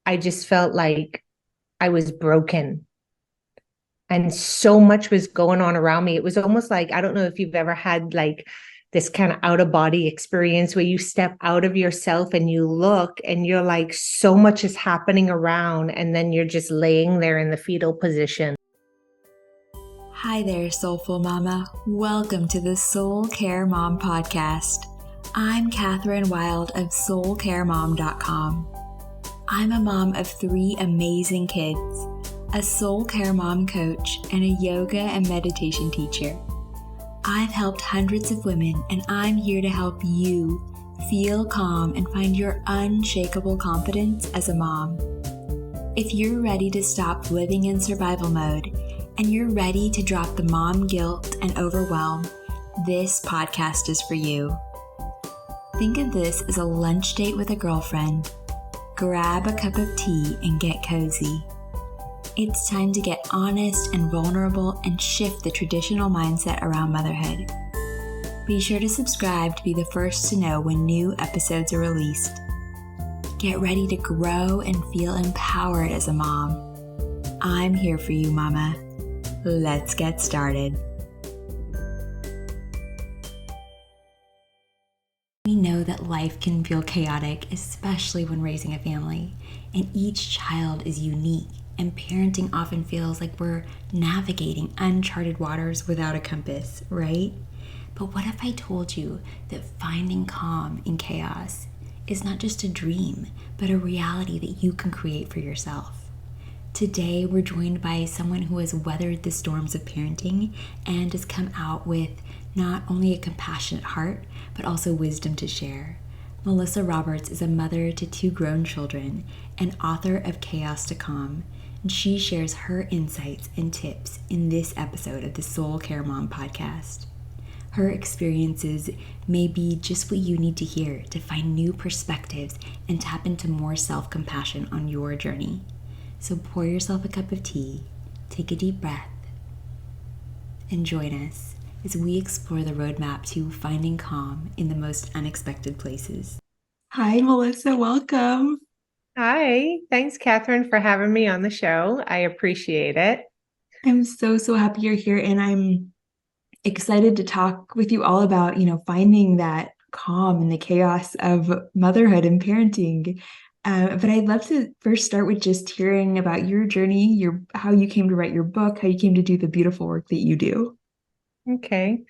I just felt like I was broken and so much was going on around me. It was almost like, I don't know if you've ever had like this kind of out of body experience where you step out of yourself and you look and you're like, so much is happening around. And then you're just laying there in the fetal position. Hi there, Soulful Mama. Welcome to the Soul Care Mom podcast. I'm Catherine Wilde of soulcaremom.com. I'm a mom of 3 amazing kids, a soul care mom coach, and a yoga and meditation teacher. I've helped hundreds of women, and I'm here to help you feel calm and find your unshakable confidence as a mom. If you're ready to stop living in survival mode and you're ready to drop the mom guilt and overwhelm, this podcast is for you. Think of this as a lunch date with a girlfriend. Grab a cup of tea and get cozy. It's time to get honest and vulnerable and shift the traditional mindset around motherhood. Be sure to subscribe to be the first to know when new episodes are released. Get ready to grow and feel empowered as a mom. I'm here for you, Mama. Let's get started. We know that life can feel chaotic, especially when raising a family, and each child is unique, and parenting often feels like we're navigating uncharted waters without a compass, right? But what if I told you that finding calm in chaos is not just a dream, but a reality that you can create for yourself? Today, we're joined by someone who has weathered the storms of parenting and has come out with not only a compassionate heart, but also wisdom to share. Melissa Roberts is a mother to 2 grown children and author of Chaos to Calm, and she shares her insights and tips in this episode of the Soul Care Mom podcast. Her experiences may be just what you need to hear to find new perspectives and tap into more self-compassion on your journey. So pour yourself a cup of tea, take a deep breath, and join us as we explore the roadmap to finding calm in the most unexpected places. Hi, Melissa. Welcome. Hi. Thanks, Catherine, for having me on the show. I appreciate it. I'm so happy you're here, and I'm excited to talk with you all about, finding that calm in the chaos of motherhood and parenting. But I'd love to first start with just hearing about your journey, how you came to write your book, how you came to do the beautiful work that you do. Okay.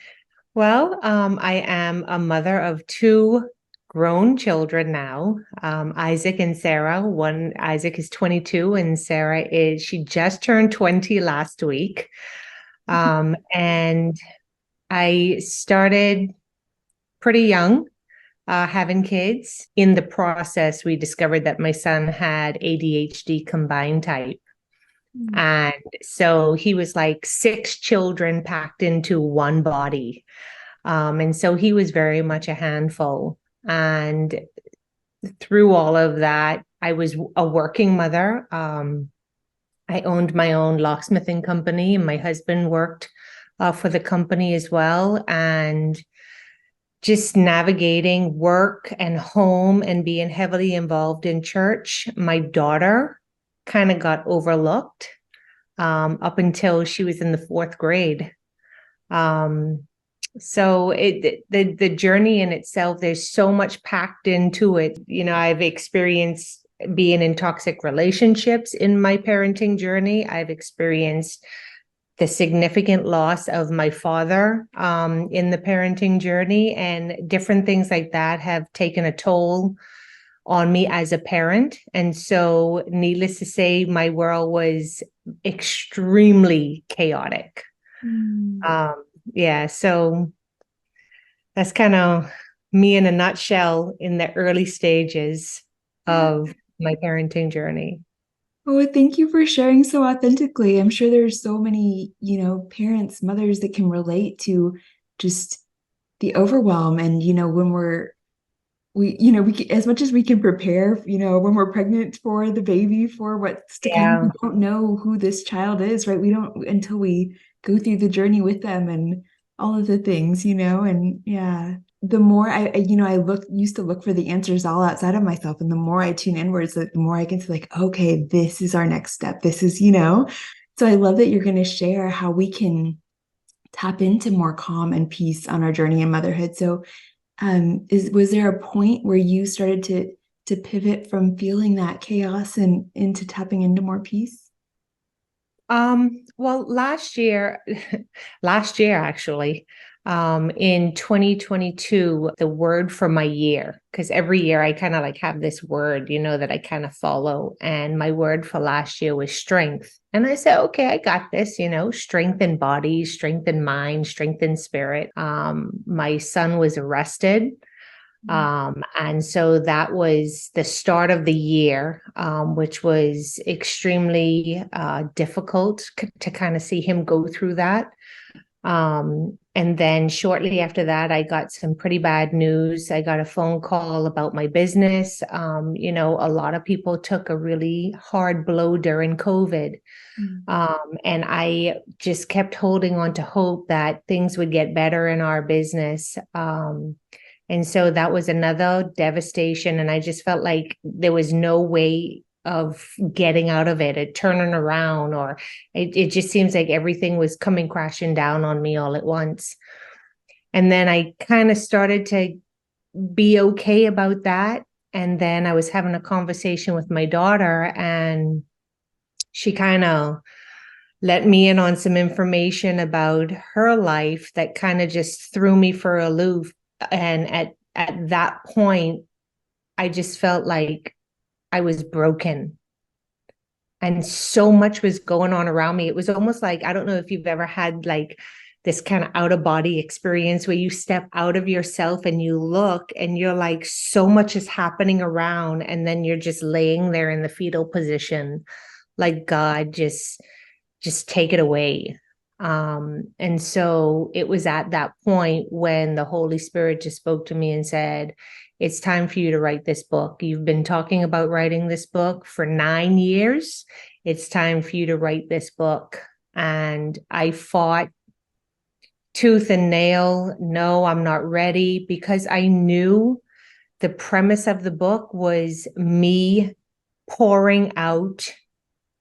Well, I am a mother of 2 grown children now, Isaac and Sarah. Isaac is 22 and she just turned 20 last week. And I started pretty young, having kids. In the process, we discovered that my son had ADHD combined type. And so he was like 6 children packed into one body. And so he was very much a handful. And through all of that, I was a working mother. I owned my own locksmithing company, and my husband worked for the company as well. And just navigating work and home and being heavily involved in church. My daughter kind of got overlooked up until she was in the 4th grade. So the journey in itself, there's so much packed into it. I've experienced being in toxic relationships in my parenting journey. I've experienced the significant loss of my father in the parenting journey, and different things like that have taken a toll on me as a parent. And so, needless to say, my world was extremely chaotic. So that's kind of me in a nutshell in the early stages of my parenting journey. Oh, thank you for sharing so authentically. I'm sure there's so many, parents, mothers that can relate to just the overwhelm. And, when we as much as we can prepare, when we're pregnant for the baby, for what's to come, we don't know who this child is, right? We don't until we go through the journey with them and all of the things, and yeah. the more I used to look for the answers all outside of myself. And the more I tune inwards, the more I can see like, okay, this is our next step. This is, so I love that you're going to share how we can tap into more calm and peace on our journey in motherhood. So was there a point where you started to pivot from feeling that chaos and into tapping into more peace? Well, last year actually, in 2022, the word for my year, because every year I kind of like have this word, that I kind of follow. And my word for last year was strength. And I said, okay, I got this, strength in body, strength in mind, strength in spirit. My son was arrested. And so that was the start of the year, which was extremely difficult to kind of see him go through that. And then shortly after that, I got some pretty bad news. I got a phone call about my business. A lot of people took a really hard blow during COVID. And I just kept holding on to hope that things would get better in our business. And so that was another devastation. And I just felt like there was no way of getting out of it, turning around, or it just seems like everything was coming crashing down on me all at once. And then I kind of started to be okay about that. And then I was having a conversation with my daughter, and she kind of let me in on some information about her life that kind of just threw me for a loop. And at that point, I just felt like I was broken. And so much was going on around me. It was almost like, I don't know if you've ever had like this kind of out of body experience where you step out of yourself and you look and you're like, so much is happening around. And then you're just laying there in the fetal position, like, God, just take it away. And so it was at that point when the Holy Spirit just spoke to me and said, it's time for you to write this book. You've been talking about writing this book for 9 years. It's time for you to write this book. And I fought tooth and nail. No, I'm not ready, because I knew the premise of the book was me pouring out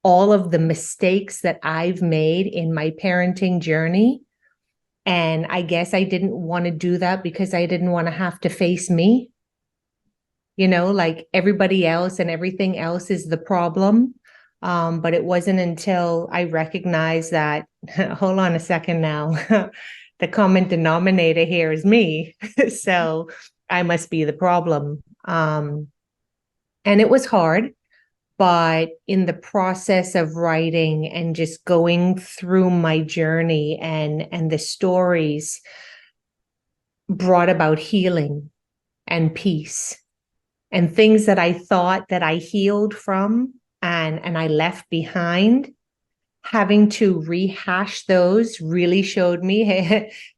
all of the mistakes that I've made in my parenting journey. And I guess I didn't want to do that because I didn't want to have to face me. Like everybody else and everything else is the problem. But it wasn't until I recognized that, hold on a second now, the common denominator here is me. So I must be the problem. And it was hard. But in the process of writing and just going through my journey and the stories brought about healing and peace and things that I thought that I healed from and I left behind. Having to rehash those really showed me,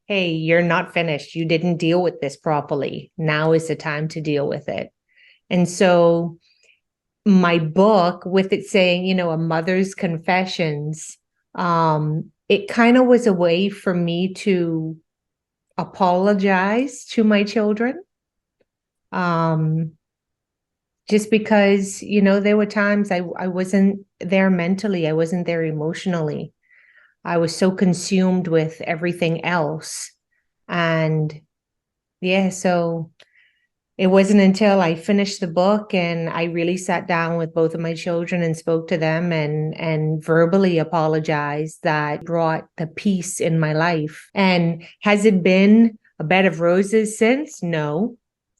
hey, you're not finished. You didn't deal with this properly. Now is the time to deal with it. And so my book, with it saying, a mother's confessions, it kind of was a way for me to apologize to my children. Just because, there were times I wasn't there mentally, I wasn't there emotionally. I was so consumed with everything else. And yeah, so it wasn't until I finished the book and I really sat down with both of my children and spoke to them and verbally apologized that brought the peace in my life. And has it been a bed of roses since? No.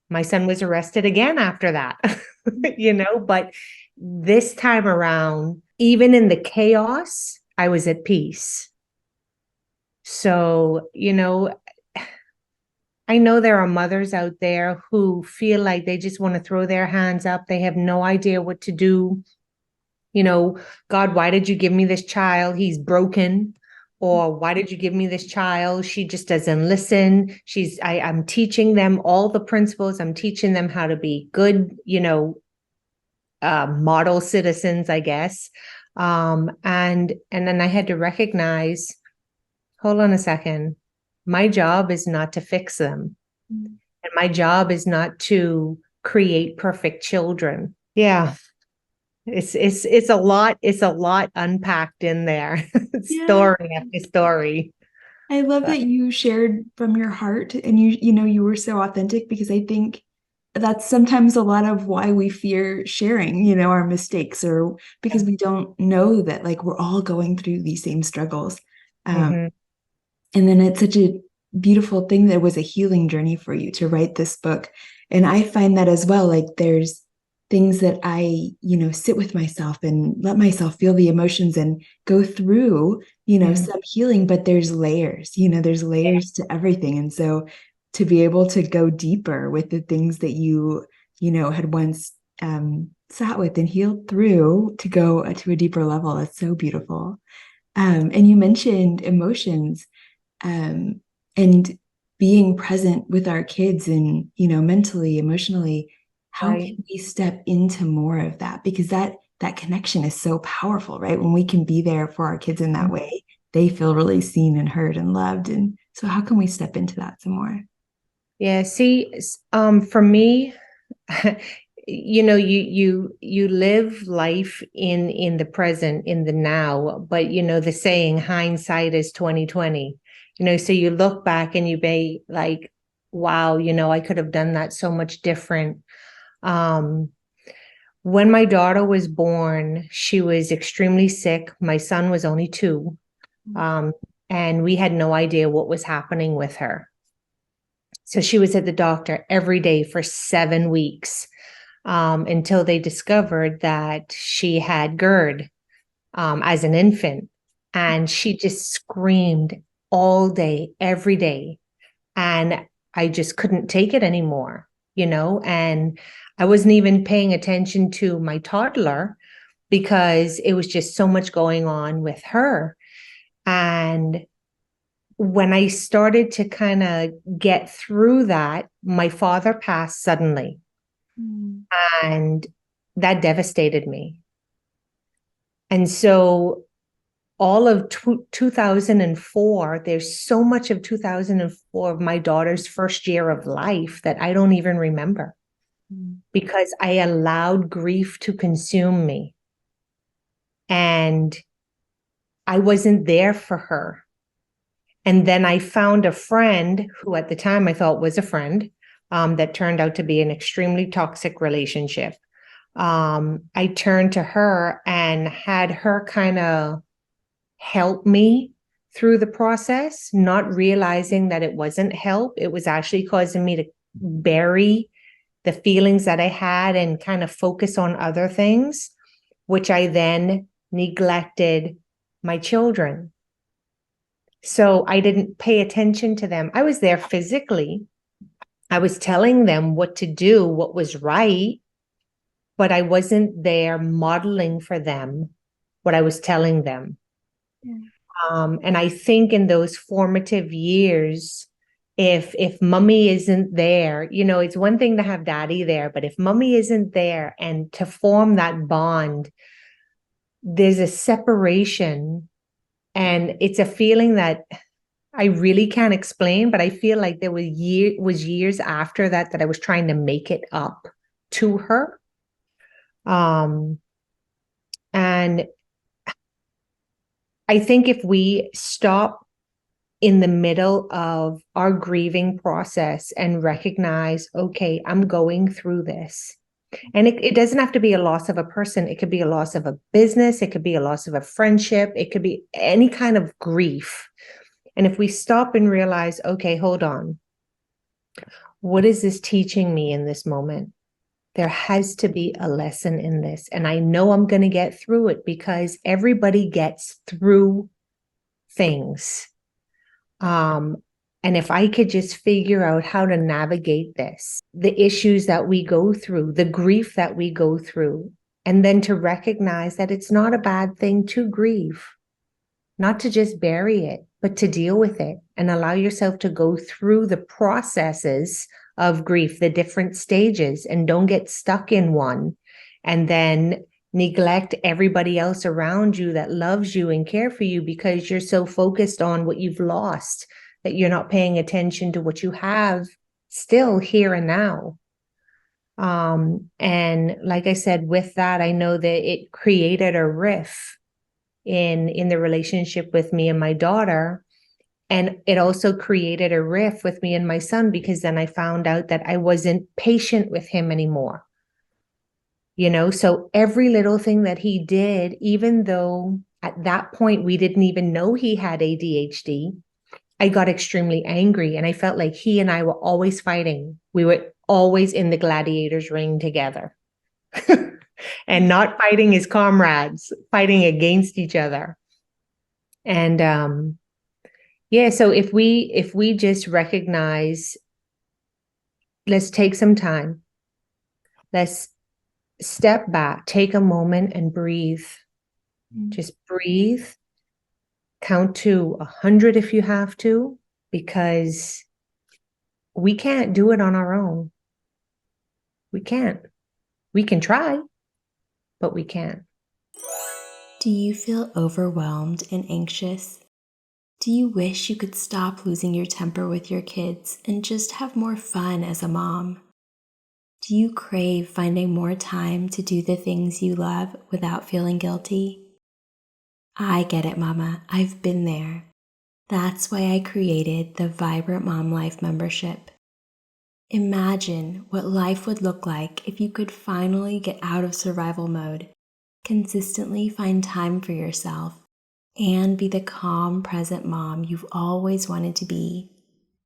My son was arrested again after that, but this time around, even in the chaos, I was at peace. So, I know there are mothers out there who feel like they just want to throw their hands up. They have no idea what to do. God, why did you give me this child? He's broken. Or why did you give me this child? She just doesn't listen. I'm teaching them all the principles. I'm teaching them how to be good, model citizens, I guess. And then I had to recognize, hold on a second. My job is not to fix them. And my job is not to create perfect children. Yeah. It's a lot unpacked in there. Yeah. Story after story. I love But that you shared from your heart and you were so authentic, because I think that's sometimes a lot of why we fear sharing, our mistakes, or because we don't know that like we're all going through these same struggles. mhm, And then it's such a beautiful thing that it was a healing journey for you to write this book. And I find that as well, like there's things that I, sit with myself and let myself feel the emotions and go through, mm, some healing, but there's layers, there's yeah, layers to everything. And so to be able to go deeper with the things that had once sat with and healed through, to go to a deeper level, that's so beautiful. And you mentioned emotions, um, and being present with our kids, and mentally, emotionally. How right. can we step into more of that, because that connection is so powerful, right? When we can be there for our kids in that Mm. way, they feel really seen and heard and loved. And so how can we step into that some more? Yeah, see, for me, you live life in the present, in the now, but the saying hindsight is 2020. So you look back and you be like, wow, I could have done that so much different. Um, when my daughter was born, she was extremely sick. My son was only 2. Um, and we had no idea what was happening with her. So she was at the doctor every day for 7 weeks, until they discovered that she had GERD, as an infant. And she just screamed all day, every day. And I just couldn't take it anymore. And I wasn't even paying attention to my toddler because it was just so much going on with her. And when I started to kind of get through that, my father passed suddenly, Mm. and that devastated me. And so all of 2004, there's so much of 2004 of my daughter's first year of life that I don't even remember, Mm. because I allowed grief to consume me. And I wasn't there for her. And then I found a friend who at the time I thought was a friend, that turned out to be an extremely toxic relationship. I turned to her and had her kind of help me through the process, not realizing that it wasn't help. It was actually causing me to bury the feelings that I had and kind of focus on other things, which I then neglected my children. So I didn't pay attention to them. I was there physically. I was telling them what to do, what was right, but I wasn't there modeling for them what I was telling them. Yeah. And I think in those formative years, if mommy isn't there, it's one thing to have daddy there, but if mommy isn't there and to form that bond, there's a separation, and it's a feeling that I really can't explain, but I feel like there was years after that I was trying to make it up to her. Um, and I think if we stop in the middle of our grieving process and recognize, okay, I'm going through this. And it doesn't have to be a loss of a person. It could be a loss of a business. It could be a loss of a friendship. It could be any kind of grief. And if we stop and realize, okay, hold on, what is this teaching me in this moment? There has to be a lesson in this. And I know I'm going to get through it because everybody gets through things. Um, and if I could just figure out how to navigate this, the issues that we go through, the grief that we go through, and then to recognize that it's not a bad thing to grieve, not to just bury it, but to deal with it and allow yourself to go through the processes of grief, the different stages, and don't get stuck in one and then neglect everybody else around you that loves you and care for you because you're so focused on what you've lost that you're not paying attention to what you have still here and now. And like I said, with that, I know that it created a rift in the relationship with me and my daughter. And it also created a rift with me and my son, because then I found out that I wasn't patient with him anymore. So every little thing that he did, even though at that point we didn't even know he had ADHD, I got extremely angry, and I felt like he and I were always fighting. We were always in the gladiators ring together and not fighting as comrades, fighting against each other. And yeah, so if we just recognize, let's take some time. Let's step back, take a moment and breathe. Just breathe. Count to 100 if you have to, because we can't do it on our own. We can't. We can try, but we can't. Do you feel overwhelmed and anxious? Do you wish you could stop losing your temper with your kids and just have more fun as a mom? Do you crave finding more time to do the things you love without feeling guilty? I get it, Mama. I've been there. That's why I created the Vibrant Mom Life membership. Imagine what life would look like if you could finally get out of survival mode, consistently find time for yourself, and be the calm, present mom you've always wanted to be.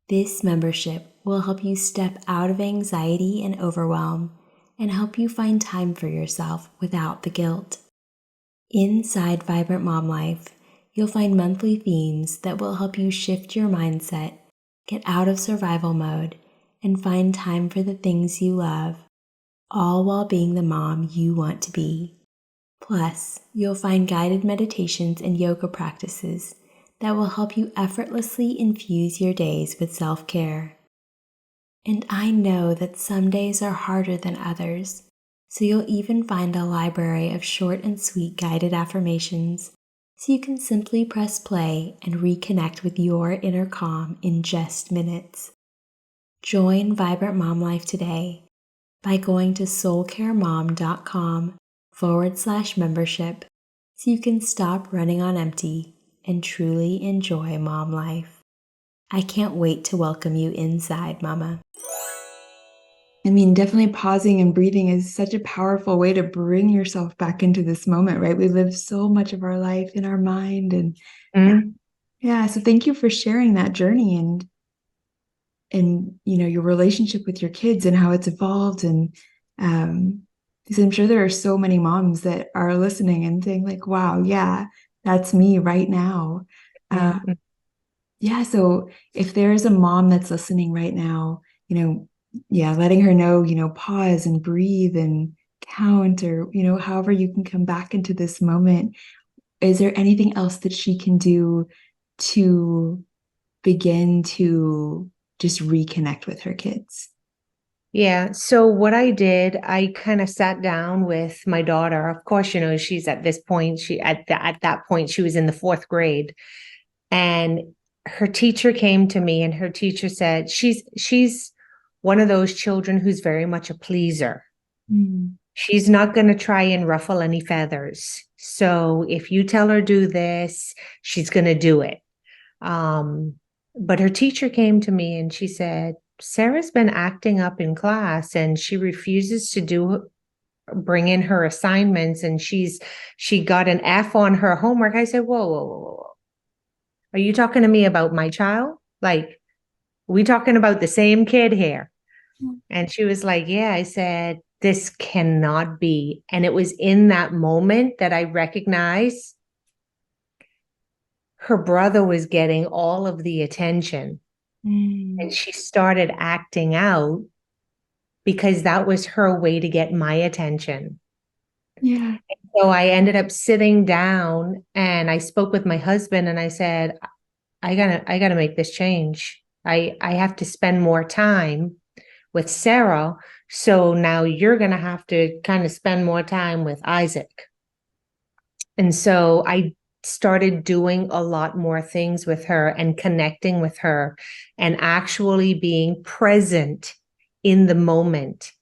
This membership will help you step out of anxiety and overwhelm and help you find time for yourself without the guilt. Inside Vibrant Mom Life, you'll find monthly themes that will help you shift your mindset, get out of survival mode, and find time for the things you love, all while being the mom you want to be. Plus, you'll find guided meditations and yoga practices that will help you effortlessly infuse your days with self-care. And I know that some days are harder than others, so you'll even find a library of short and sweet guided affirmations, so you can simply press play and reconnect with your inner calm in just minutes. Join Vibrant Mom Life today by going to soulcaremom.com/membership so you can stop running on empty and truly enjoy mom life. I can't wait to welcome you inside, Mama. I mean, definitely pausing and breathing is such a powerful way to bring yourself back into this moment, right? We live so much of our life in our mind, and yeah, so thank you for sharing that journey and your relationship with your kids and how it's evolved. And because I'm sure there are so many moms that are listening and saying like, wow, yeah, that's me right now. Yeah, so if there's a mom that's listening right now, letting her know, pause and breathe and count, or, however you can come back into this moment. Is there anything else that she can do to begin to just reconnect with her kids? Yeah. So what I did, I kind of sat down with my daughter. Of course, she's at this point, at that point, she was in the 4th grade. And her teacher came to me, and her teacher said, she's one of those children who's very much a pleaser. She's not going to try and ruffle any feathers. So if you tell her do this, she's going to do it. But her teacher came to me and she said, Sarah's been acting up in class and she refuses to bring in her assignments, and she got an F on her homework. I said, whoa, whoa, whoa, whoa. Are you talking to me about my child? Like, are we talking about the same kid here? And she was like, yeah. I said, this cannot be. And it was in that moment that I recognized her brother was getting all of the attention. And she started acting out because that was her way to get my attention. Yeah. So I ended up sitting down and I spoke with my husband and I said, I gotta make this change. I have to spend more time with Sarah. So now you're going to have to kind of spend more time with Isaac. And so I started doing a lot more things with her and connecting with her and actually being present in the moment.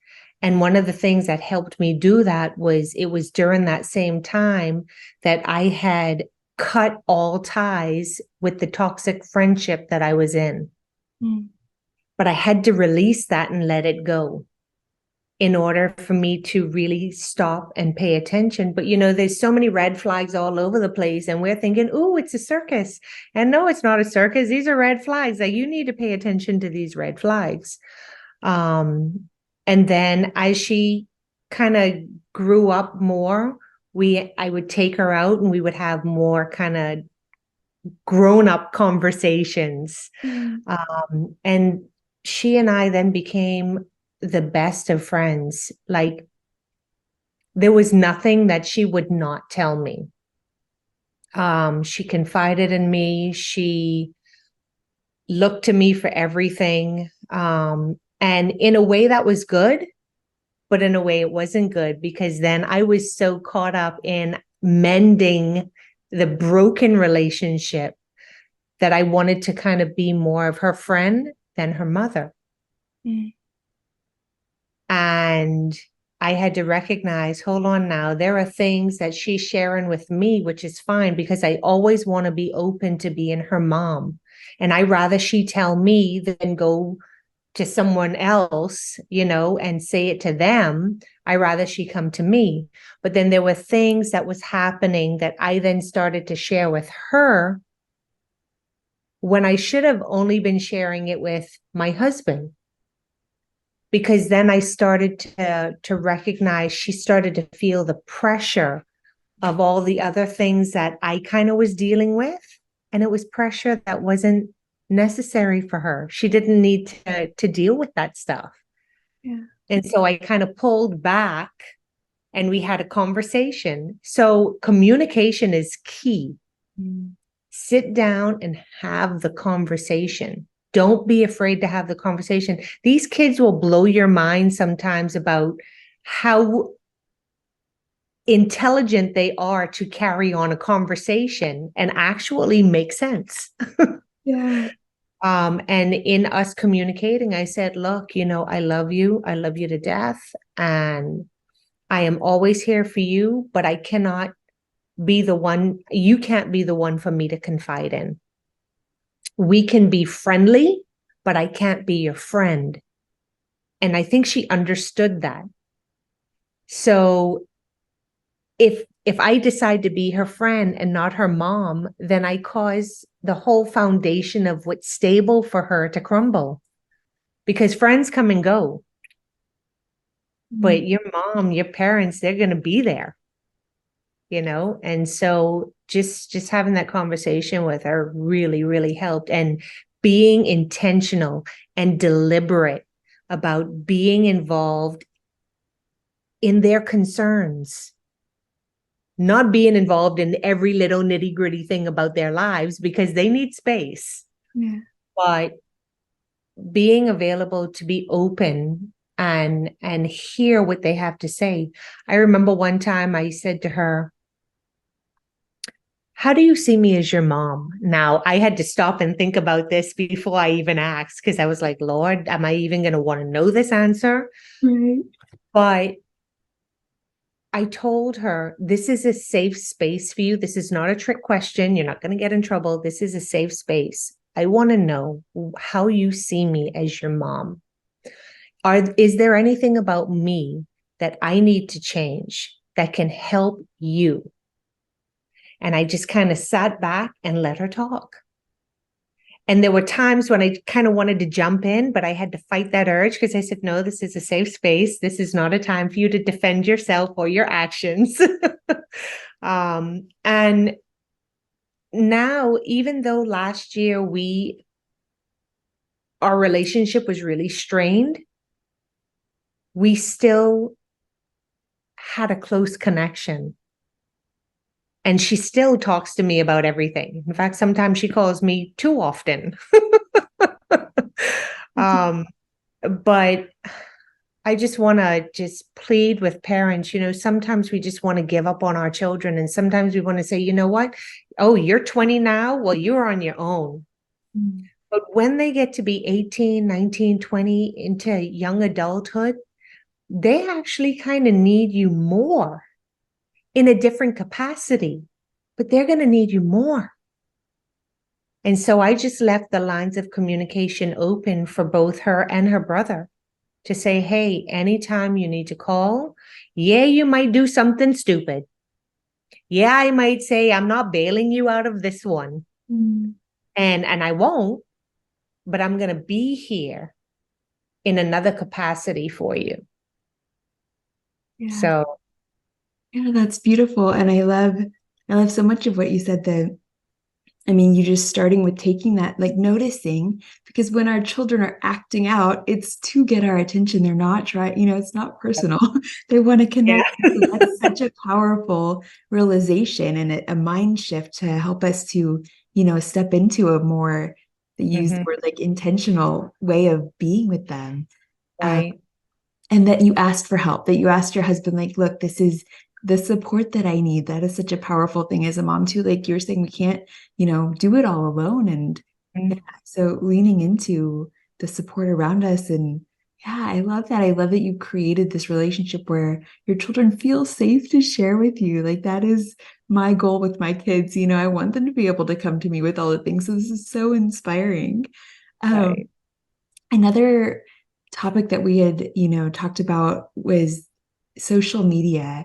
And one of the things that helped me do that was it was during that same time that I had cut all ties with the toxic friendship that I was in. But I had to release that and let it go in order for me to really stop and pay attention. But, there's so many red flags all over the place and we're thinking, oh, it's a circus. And no, it's not a circus. These are red flags. Like, you need to pay attention to these red flags. And then as she kind of grew up more, I would take her out and we would have more kind of grown-up conversations. And she and I then became the best of friends. Like, there was nothing that she would not tell me. She confided in me. She looked to me for everything. And in a way that was good, but in a way it wasn't good, because then I was so caught up in mending the broken relationship that I wanted to kind of be more of her friend than her mother. And I had to recognize, hold on now, there are things that she's sharing with me, which is fine, because I always want to be open to being her mom. And I rather she tell me than go to someone else, and say it to them. I rather she come to me. But then there were things that was happening that I then started to share with her when I should have only been sharing it with my husband. Because then I started to recognize, she started to feel the pressure of all the other things that I kind of was dealing with. And it was pressure that wasn't necessary for her. She didn't need to deal with that stuff. Yeah. And so I kind of pulled back and we had a conversation. So communication is key. Sit down and have the conversation. Don't be afraid to have the conversation. These kids will blow your mind sometimes about how intelligent they are to carry on a conversation and actually make sense. Yeah. And in us communicating, I said, look, I love you. I love you to death. And I am always here for you, but I cannot be the one. You can't be the one for me to confide in. We can be friendly, but I can't be your friend. And I think she understood that. So if I decide to be her friend and not her mom, then I cause the whole foundation of what's stable for her to crumble. Because friends come and go. But your mom, your parents, they're going to be there. And so just having that conversation with her really, really helped. And being intentional and deliberate about being involved in their concerns, not being involved in every little nitty gritty thing about their lives, because they need space. Yeah. But being available to be open and hear what they have to say. I remember one time I said to her, how do you see me as your mom? Now, I had to stop and think about this before I even asked, because I was like, Lord, am I even going to want to know this answer? Right. But I told her, this is a safe space for you. This is not a trick question. You're not going to get in trouble. This is a safe space. I want to know how you see me as your mom. Is there anything about me that I need to change that can help you? And I just kind of sat back and let her talk. And there were times when I kind of wanted to jump in, but I had to fight that urge, because I said, no, this is a safe space. This is not a time for you to defend yourself or your actions. And now, even though last year our relationship was really strained, we still had a close connection. And she still talks to me about everything. In fact, sometimes she calls me too often. But I just want to just plead with parents, sometimes we just want to give up on our children. And sometimes we want to say, you know what? Oh, you're 20 now. Well, you're on your own. Mm. But when they get to be 18, 19, 20 into young adulthood, they actually kind of need you more in a different capacity, but they're going to need you more. And so I just left the lines of communication open for both her and her brother to say, hey, anytime you need to call, yeah, you might do something stupid. Yeah, I might say, I'm not bailing you out of this one. Mm. And I won't, but I'm going to be here in another capacity for you. Yeah. So, Yeah, that's beautiful. And I love so much of what you said that, I mean, you just starting with taking that, like noticing, because when our children are acting out, it's to get our attention. They're not trying, it's not personal. They want to yeah. connect. So that's such a powerful realization and a mind shift to help us to, step into a more, use the word like intentional way of being with them. Right. And that you asked for help, that you asked your husband, like, look, this is the support that I need. That is such a powerful thing as a mom too. Like you're saying, we can't, do it all alone. And yeah, so leaning into the support around us. And yeah, I love that. I love that you created this relationship where your children feel safe to share with you. Like that is my goal with my kids. I want them to be able to come to me with all the things. So this is so inspiring. Right. Another topic that we had, talked about was social media.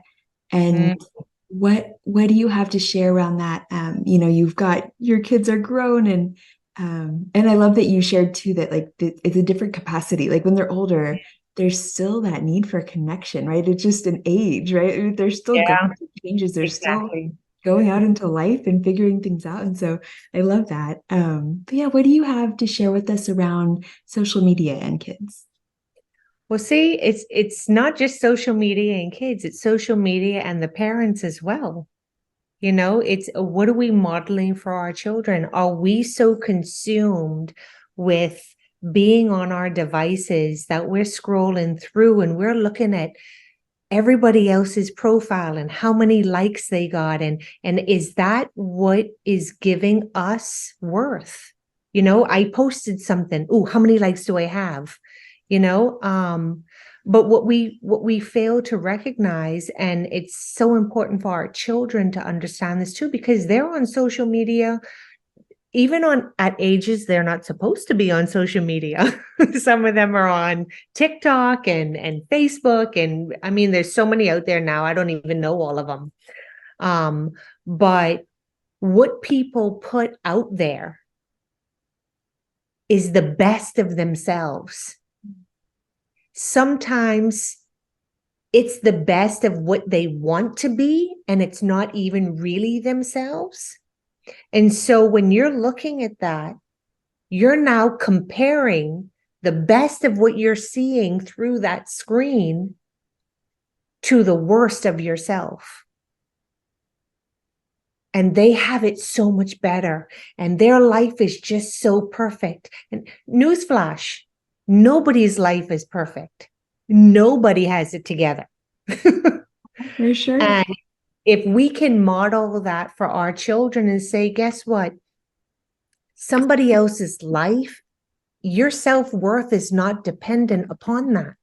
And what do you have to share around that? You've got your kids are grown, and I love that you shared too that like it's a different capacity. Like when they're older, there's still that need for connection, right? It's just an age, right? They're still going Yeah, through changes. They're still exactly. going out into life and figuring things out. And so I love that. But yeah, what do you have to share with us around social media and kids? Well, see, it's not just social media and kids, it's social media and the parents as well. It's what are we modeling for our children? Are we so consumed with being on our devices that we're scrolling through and we're looking at everybody else's profile and how many likes they got, and is that what is giving us worth? I posted something. Oh, how many likes do I have? But what we fail to recognize, and it's so important for our children to understand this too, because they're on social media even at ages they're not supposed to be on social media. Some of them are on TikTok and Facebook, and I mean there's so many out there now, I don't even know all of them. But what people put out there is the best of themselves. Sometimes it's the best of what they want to be, and it's not even really themselves. And so when you're looking at that, you're now comparing the best of what you're seeing through that screen to the worst of yourself. And they have it so much better. And their life is just so perfect. And newsflash, nobody's life is perfect. Nobody has it together. For sure. And if we can model that for our children and say, guess what? Somebody else's life, your self-worth is not dependent upon that.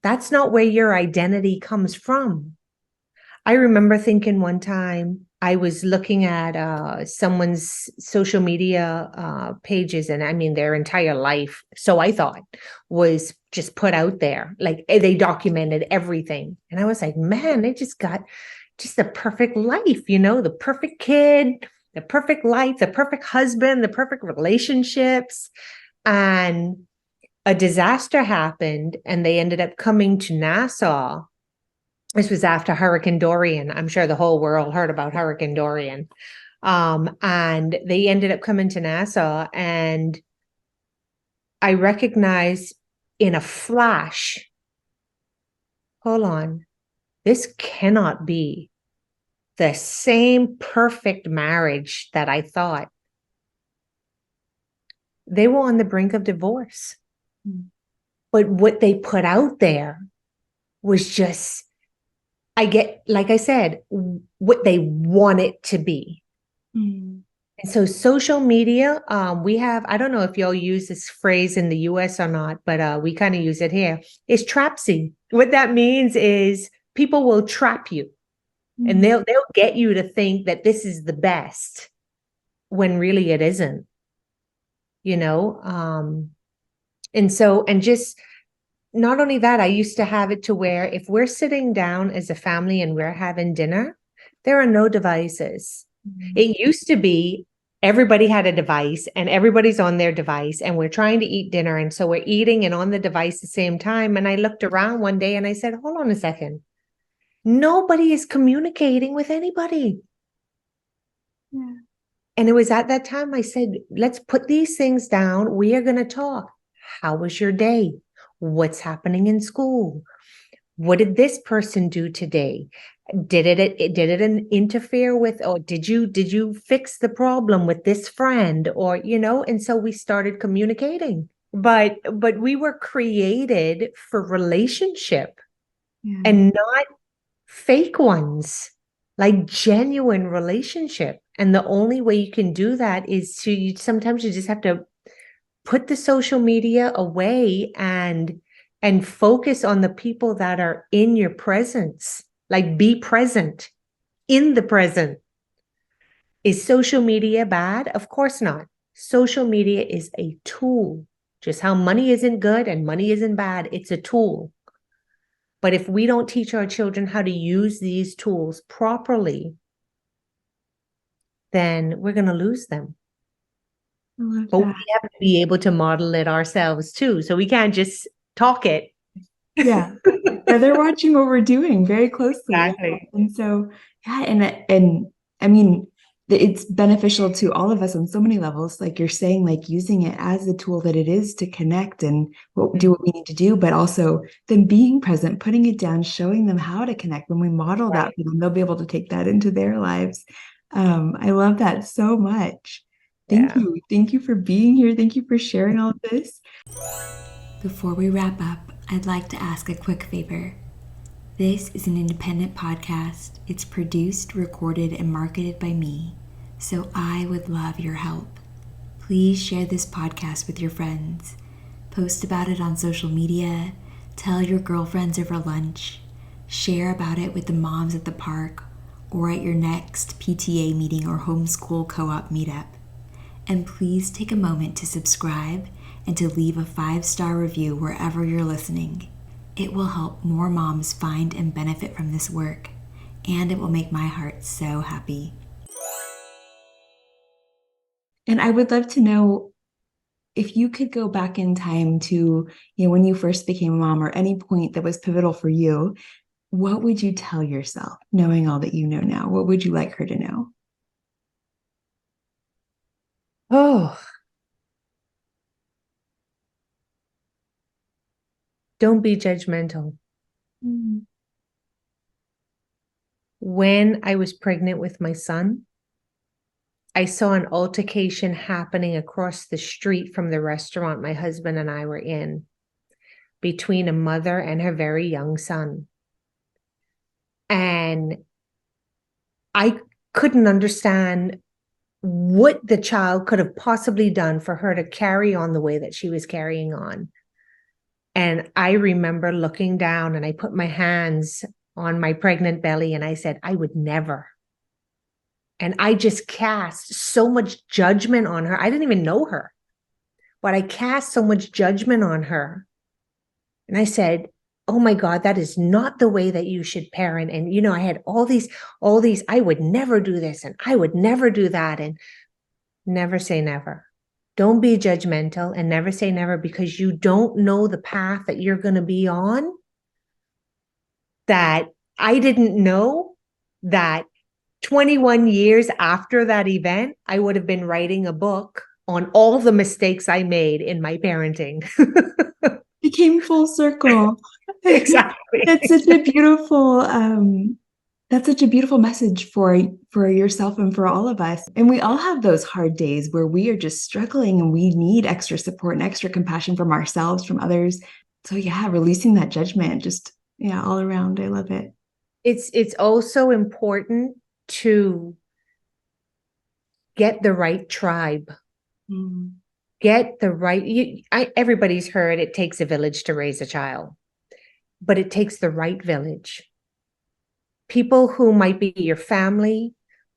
That's not where your identity comes from. I remember thinking one time I was looking at someone's social media pages, and I mean their entire life, so I thought, was just put out there. Like they documented everything. And I was like, man, they just got just the perfect life, the perfect kid, the perfect life, the perfect husband, the perfect relationships. And a disaster happened and they ended up coming to Nassau. This was after Hurricane Dorian. I'm sure the whole world heard about Hurricane Dorian. And they ended up coming to Nassau, and I recognized in a flash, hold on, this cannot be the same perfect marriage that I thought. They were on the brink of divorce. But what they put out there was just, like I said, what they want it to be. Mm. And so social media, we have, I don't know if y'all use this phrase in the US or not, but we kind of use it here, is trapsy. What that means is people will trap you and they'll get you to think that this is the best when really it isn't, you know? And just not only that, I used to have it to where if we're sitting down as a family and we're having dinner, there are no devices. It used to be everybody had a device and everybody's on their device and we're trying to eat dinner. And so we're eating and on the device at the same time. And I looked around one day and I said, hold on a second. Nobody is communicating with anybody. Yeah. And it was at that time I said, let's put these things down. We are going to talk. How was your day? What's happening in school? What did this person do today? Did it interfere with, or did you fix the problem with this friend? Or, and so we started communicating. But we were created for relationship and not fake ones, like genuine relationship. And the only way you can do that is sometimes you just have to put the social media away and focus on the people that are in your presence. Like, be present in the present. Is social media bad? Of course not. Social media is a tool. Just how money isn't good and money isn't bad, it's a tool. But if we don't teach our children how to use these tools properly, then we're going to lose them. But we have to be able to model it ourselves too. So we can't just talk it. Yeah. They're watching what we're doing very closely. Exactly. And so, and I mean, it's beneficial to all of us on so many levels. Like you're saying, like using it as the tool that it is to connect and do what we need to do, but also them being present, putting it down, showing them how to connect. When we model that for them, they'll be able to take that into their lives. I love that so much. Thank you. Thank you for being here. Thank you for sharing all of this. Before we wrap up, I'd like to ask a quick favor. This is an independent podcast. It's produced, recorded, and marketed by me, so I would love your help. Please share this podcast with your friends. Post about it on social media. Tell your girlfriends over lunch. Share about it with the moms at the park or at your next PTA meeting or homeschool co-op meetup. And please take a moment to subscribe and to leave a 5-star review wherever you're listening. It will help more moms find and benefit from this work, and it will make my heart so happy. And I would love to know if you could go back in time to, when you first became a mom or any point that was pivotal for you, what would you tell yourself, knowing all that you know now? What would you like her to know? Oh, don't be judgmental. When I was pregnant with my son, I saw an altercation happening across the street from the restaurant my husband and I were in between a mother and her very young son. And I couldn't understand what the child could have possibly done for her to carry on the way that she was carrying on. And I remember looking down and I put my hands on my pregnant belly and I said, I would never. And I just cast so much judgment on her. I didn't even know her, but I cast so much judgment on her. And I said, oh my God, that is not the way that you should parent. And, I had all these, I would never do this and I would never do that. And never say never. Don't be judgmental and never say never, because you don't know the path that you're going to be on. That I didn't know that 21 years after that event, I would have been writing a book on all the mistakes I made in my parenting. It came full circle. Exactly. That's such a beautiful message for yourself and for all of us. And we all have those hard days where we are just struggling and we need extra support and extra compassion from ourselves, from others. So yeah, releasing that judgment, just yeah, all around. I love it. It's also important to get the right tribe. Mm. Get the right, everybody's heard it takes a village to raise a child, but it takes the right village. People who might be your family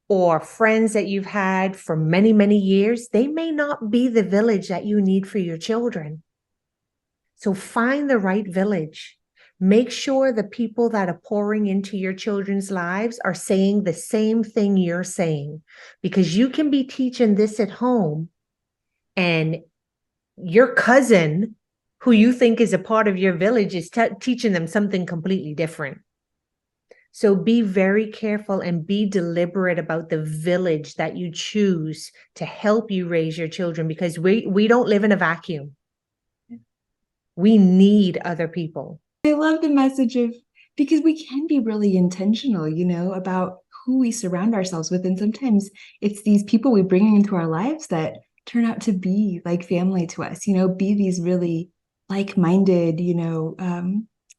or friends that you've had for many, many years, they may not be the village that you need for your children. So find the right village. Make sure the people that are pouring into your children's lives are saying the same thing you're saying, because you can be teaching this at home and your cousin, who you think is a part of your village, is teaching them something completely different. So be very careful and be deliberate about the village that you choose to help you raise your children, because we don't live in a vacuum. We need other people. I love the message of, because we can be really intentional, about who we surround ourselves with. And sometimes it's these people we bring into our lives that turn out to be like family to us, be these really like-minded,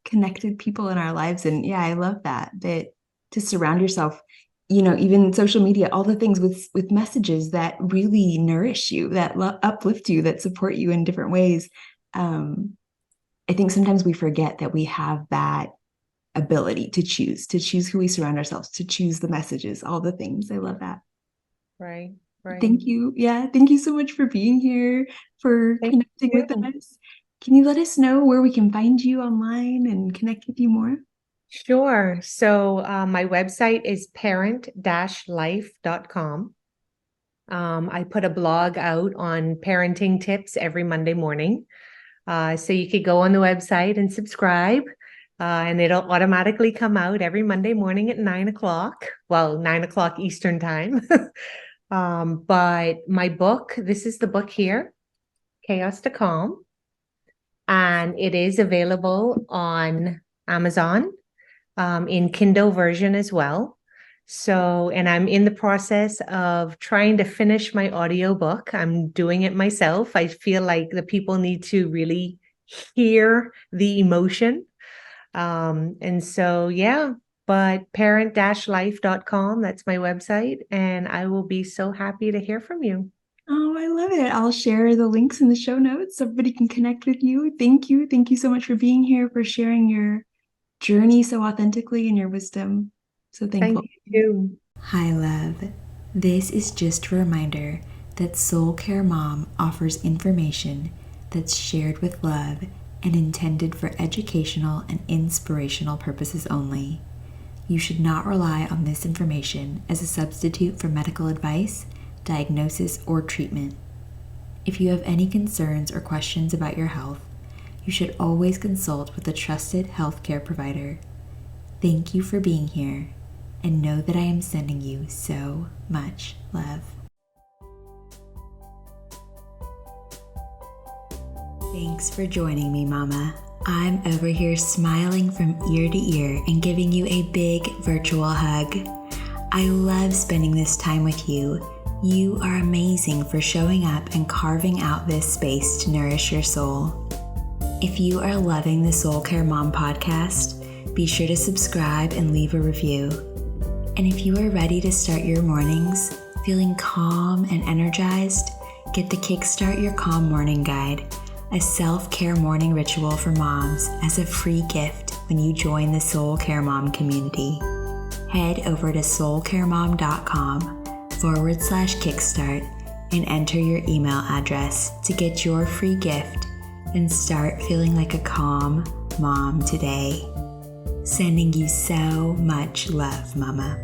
connected people in our lives. And yeah, I love that to surround yourself, even social media, all the things with messages that really nourish you, that uplift you, that support you in different ways. I think sometimes we forget that we have that ability to choose who we surround ourselves, to choose the messages, all the things. I love that. Right. Thank you. Yeah. Thank you so much for being here, for connecting with us. Can you let us know where we can find you online and connect with you more? Sure. So my website is parent-life.com. I put a blog out on parenting tips every Monday morning. So you could go on the website and subscribe, and it'll automatically come out every Monday morning at 9:00. Well, 9:00 Eastern time. But my book, this is the book here, Chaos to Calm, and it is available on Amazon, in Kindle version as well. So, and I'm in the process of trying to finish my audiobook. I'm doing it myself. I feel like the people need to really hear the emotion. And so, yeah, but parent-life.com, that's my website. And I will be so happy to hear from you. Oh, I love it. I'll share the links in the show notes so everybody can connect with you. Thank you. Thank you so much for being here, for sharing your journey so authentically and your wisdom. So thankful. Thank you too. Hi, love. This is just a reminder that Soul Care Mom offers information that's shared with love and intended for educational and inspirational purposes only. You should not rely on this information as a substitute for medical advice, diagnosis, or treatment. If you have any concerns or questions about your health, you should always consult with a trusted healthcare provider. Thank you for being here, and know that I am sending you so much love. Thanks for joining me, Mama. I'm over here smiling from ear to ear and giving you a big virtual hug. I love spending this time with you. You are amazing for showing up and carving out this space to nourish your soul. If you are loving the Soul Care Mom podcast, be sure to subscribe and leave a review. And if you are ready to start your mornings feeling calm and energized, get the Kickstart Your Calm Morning Guide, a self-care morning ritual for moms, as a free gift when you join the Soul Care Mom community. Head over to soulcaremom.com/kickstart and enter your email address to get your free gift and start feeling like a calm mom today. Sending you so much love, Mama.